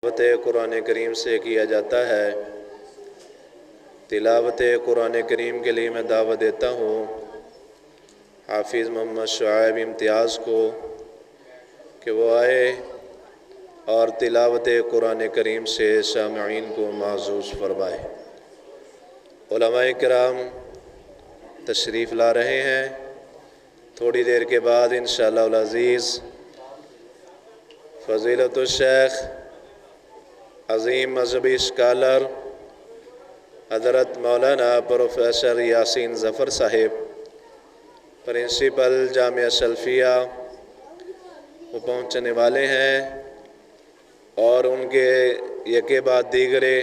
तिलावत कुरान करीम से किया जाता है। तिलावत कुरान करीम के लिए मैं दावत देता हूँ हाफिज़ मोहम्मद शुआइब इम्तियाज़ को कि वो आए और तिलावत कुरान करीम से सामईन को माज़ूज़ फरमाए। उलमाए किराम तशरीफ़ ला रहे हैं। थोड़ी देर के बाद इंशाअल्लाह उल अज़ीज़ फ़ज़ीलतुल शेख अज़ीम मज़हबी स्कॉलर हज़रत मौलाना प्रोफेसर यासीन ज़फ़र साहिब प्रिंसिपल जामिया सल्फ़िया वो पहुँचने वाले हैं और उनके यके बाद दीगरे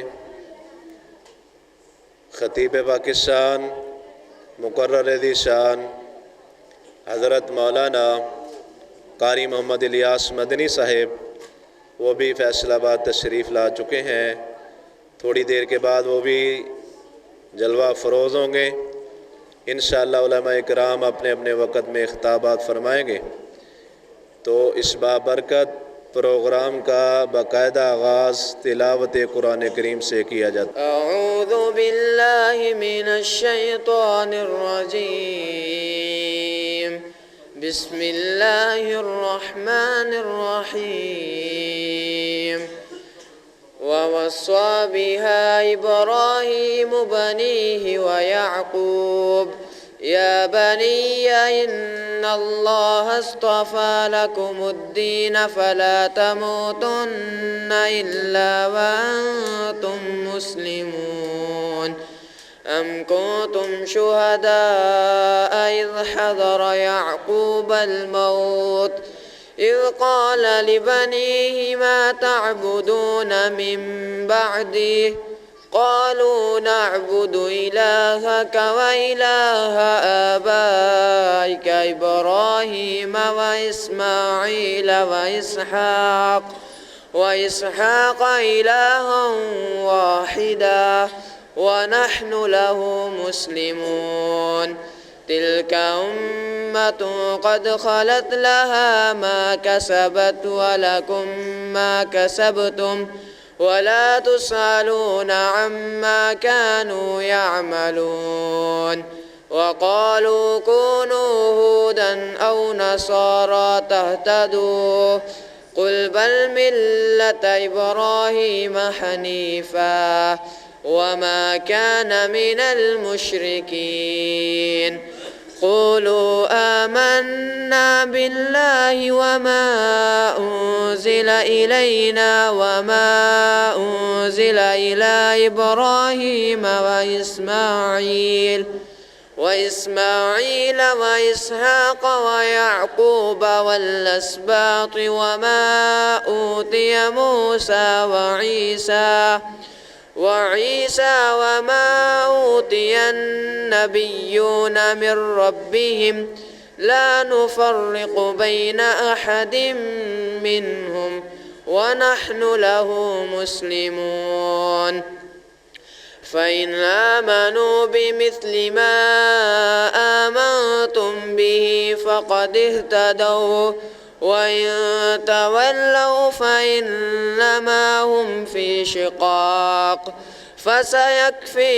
ख़तीब पाकिस्तान मुकर्रर ज़ीशान हज़रत मौलाना कारी मोहम्मद इलियास मदनी साहिब वो भी फैसलाबाद तशरीफ़ ला चुके हैं। थोड़ी देर के बाद वो भी जलवा फ़रोज़ होंगे। इंशाअल्लाह उलमाए किराम अपने अपने वक़्त में ख़िताबात फ़रमाएँगे। तो इस बाबरकत प्रोग्राम का बाकायदा आगाज़ तिलावत कुरान करीम से किया जाता है। अऊज़ु बिल्लाहि मिनश शैतानिर रजीम। बिस्मिल्लाहिर रहमानिर रहीम। ववस्सा बिहा इब्राहीम बनीहि व याक़ूब या बनिय्या इन्नल्लाहा अस्तफ़ा लकुमुद्दीन फला तमूतुन्ना इल्ला व अंतुम मुस्लिमून। अम कुंतुम शुहदाअ इज़ हज़र याक़ूबल मौत इज़ क़ाल लिबनीहि मा तअबुदून मिन बअदी क़ालू नअबुदु इलाहक व इलाह आबाइक इब्राहीम व इस्माईल व इसहाक़ इलाहन वाहिदा व नहनु लहु मुस्लिमून। तिल्का उम्मतुन क़द ख़लत लहा मा कसबत व लकुम मा कसबतुम वला तुसअलून अम्मा कानू यअमलून। वक़ालू कूनू हूदन औ नसारा तहतदू क़ुल बल मिल्लत इब्राहीम हनीफ़ा वमा कान मिनल मुश्रिकीन। क़ूलू आमन्ना बिल्लाहि वमा उन्ज़िला इलैना वमा उन्ज़िला इला इब्राहीम व इस्माईल व इसहाक़ व याक़ूब वल अस्बात वमा ऊतिय मूसा वईसा वमा ऊतिय अन्नबिय्यून मिन रब्बिहिम ला नुफ़र्रिक़ु बैन अहदिम मिनहुम व नहनु लहु मुस्लिमून। फ़इन आमनू बिमिस्लि मा आमनतुम बिही फ़क़द इह्तदौ वइन तवल्लौ फ़इन्नमा हुम फ़ी शिक़ाक़ फ़सयक्फ़ीकहुमुल्लाह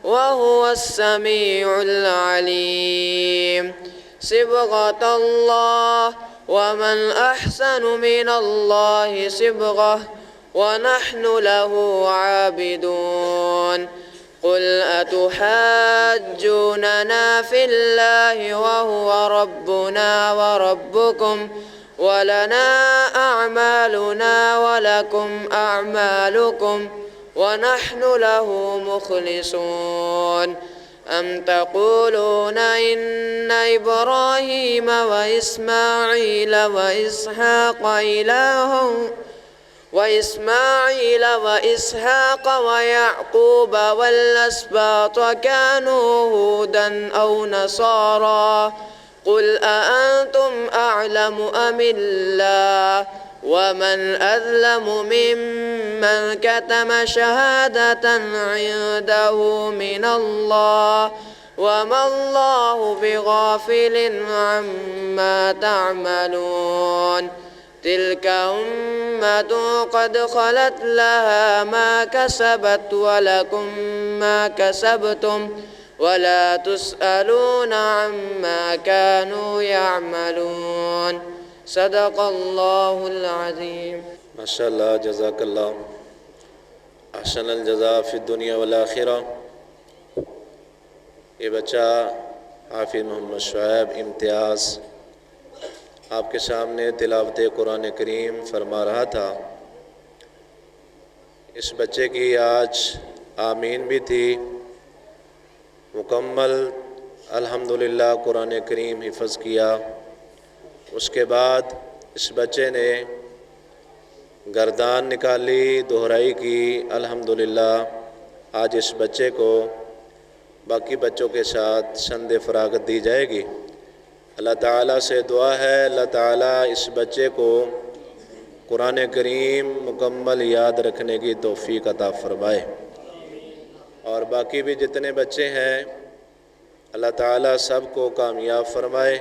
वहुवस समीउल अलीम। सिबग़तल्लाह वमन अहसनु मिनल्लाहि सिबग़ह वनहनु लहु आबिदून। क़ुल अतुहाज्जूनना फ़िल्लाहि वहुव रब्बुना व रब्बुकुम वलना अअमालुना वलकुम अअमालुकुम वनहनु लहु मुख़लिसून। अम तक़ूलून इन्न इब्राहीम व इस्माईल व इसहाक़ व याक़ूब वल अस्बात कानू हूदन औ नसारा क़ुल अअंतुम अअलमु अमिल्लाह वमन अज़लमु मिम्मन कतम शहादतन इंदहु मिनल्लाह वमल्लाहु बिगाफ़िलिन अम्मा तअमलून। تلك أمة قد خلت لها ما كسبت ولكم ما كسبتم ولا تسألون عما كانوا يعملون صدق الله العظيم. ماشاء اللہ، جزاک اللہ، احسن الجزاء فی الدنیا والآخرہ۔ یہ بچہ حافظ محمد شعیب امتیاز آپ کے سامنے تلاوت قرآن کریم فرما رہا تھا۔ اس بچے کی آج آمین بھی تھی، مکمل الحمدللہ قرآن کریم حفظ کیا۔ اس کے بعد اس بچے نے گردان نکالی، دہرائی کی، الحمدللہ۔ آج اس بچے کو باقی بچوں کے ساتھ سند فراغت دی جائے گی۔ اللہ تعالیٰ سے دعا ہے اللہ تعالیٰ اس بچے کو قرآن کریم مکمل یاد رکھنے کی توفیق عطا فرمائے، اور باقی بھی جتنے بچے ہیں اللہ تعالیٰ سب کو کامیاب فرمائے۔